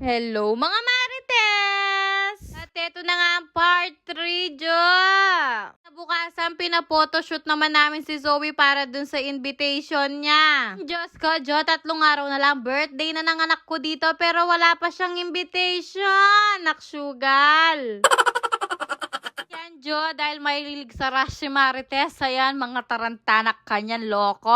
Hello mga Marites! At eto na nga ang part 3, Jo! Nabukasan, pina-photoshoot naman namin si Zoe para dun sa invitation niya. Diyos ko, Jo, 3 araw na lang. Birthday na ng anak ko dito pero wala pa siyang invitation. Naksugal! Yan, Jo, dahil mahilig sa rush si Marites. Ayan, mga tarantanak kanyan, loko!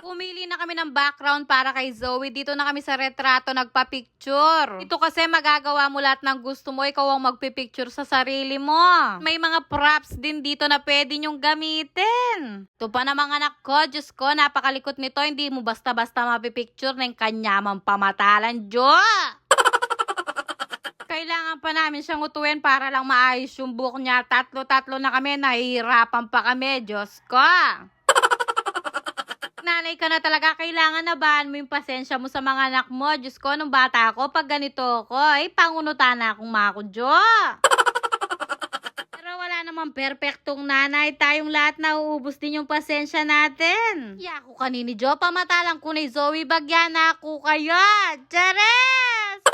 Pumili na kami ng background para kay Zoe. Dito na kami sa retrato nagpa-picture. Ito kasi magagawa mo lahat ng gusto mo. Ikaw ang magpipicture sa sarili mo. May mga props din dito na pwede nyong gamitin. Ito pa namang anak ko. Diyos ko, napakalikot nito. Hindi mo basta-basta mapipicture ng kanyamang pamatalan, Jo! Kailangan pa namin siyang utuin para lang maayos yung buhok niya. Tatlo-tatlo na kami. Nahihirapan pa kami. Diyos ko! Nanay ka na talaga, kailangan nabahan mo yung pasensya mo sa mga anak mo. Diyos ko, nung bata ako, pag ganito ako, pangunutan na akong makudyo. Pero wala namang perpektong nanay. Tayong lahat nauubos din yung pasensya natin. Yako kanini, Jo, pamatalang ko ni Zoe, bagyan na ako kaya. Chares!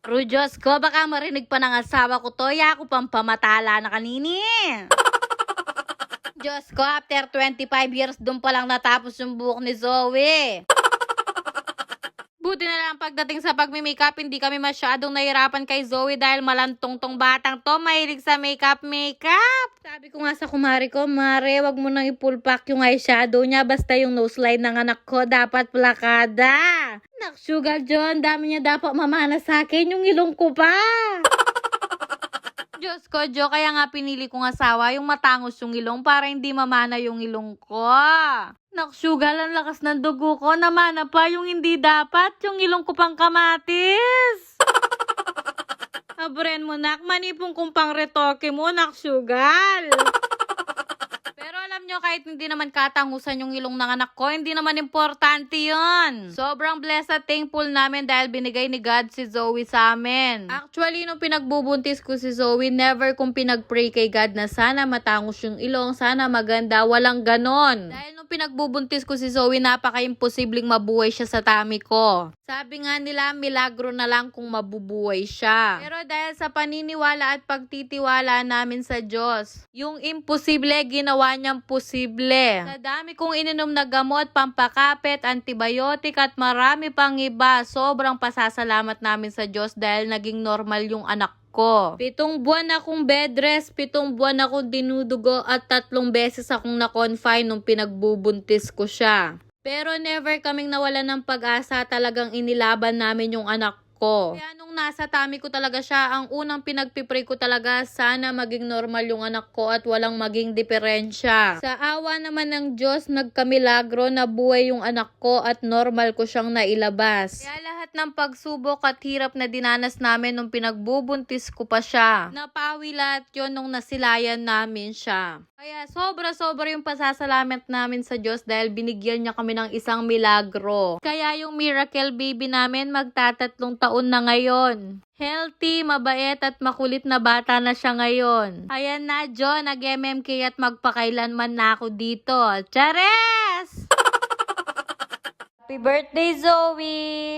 Pero Diyos ko, baka marinig pa ng asawa ko to. Yako pang pamatala na kanini. Diyos ko, after 25 years, doon pa lang natapos yung buhok ni Zoe. Buti na lang pagdating sa pagmi-makeup, hindi kami masyadong nahirapan kay Zoe dahil malantong tong batang to, mahilig sa makeup. Sabi ko nga sa kumari ko, Mare, wag mo nang i-pull pack yung eyeshadow niya, basta yung nose line ng anak ko, dapat plakada. Sugar John, dami niya dapat mamana sa akin, yung ilong ko pa. Diyos ko, Jo, kaya nga pinili kong asawa, yung matangos yung ilong para hindi mamana yung ilong ko. Naksugal, ang lakas ng dugo ko, namana pa yung hindi dapat, yung ilong ko pang kamatis. Abren mo, nak, manipong kong pang retoke mo, naksugal. Pero alam nyo, kahit hindi naman katangusan yung ilong ng anak ko, hindi naman importante yun. Sobrang blessed at thankful namin dahil binigay ni God si Zoe sa amin. Actually, nung pinagbubuntis ko si Zoe, never kong pinag-pray kay God na sana matangos yung ilong, sana maganda, walang ganon. Dahil nung pinagbubuntis ko si Zoe, napaka-imposibleng mabuhay siya sa tummy ko. Sabi nga nila, milagro na lang kung mabubuhay siya. Pero dahil sa paniniwala at pagtitiwala namin sa Diyos, yung imposible, ginawa niyang posible. Sa dami kong ininom na gamot, pampakapit, antibiotic at marami pang iba, sobrang pasasalamat namin sa Diyos dahil naging normal yung anak ko. 7 buwan akong bed rest, 7 buwan akong dinudugo at 3 beses akong na-confine nung pinagbubuntis ko siya. Pero never kaming nawalan ng pag-asa, talagang inilaban namin yung anak ko. Kaya nung nasa tummy ko talaga siya, ang unang pinagpipray ko talaga, sana maging normal yung anak ko at walang maging diferensya. Sa awa naman ng Diyos, nagkamilagro na buhay yung anak ko at normal ko siyang nailabas. Kaya lahat ng pagsubok at hirap na dinanas namin nung pinagbubuntis ko pa siya, napawi lahat yun nung nasilayan namin siya. Kaya sobra-sobra yung pasasalamat namin sa Diyos dahil binigyan niya kami ng isang milagro. Kaya yung miracle baby namin magtatatlong taon na ngayon. Healthy, mabait at makulit na bata na siya ngayon. Ayan na, Jo, nag-MMK at magpakailanman na ako dito. Chares! Happy birthday, Zoe!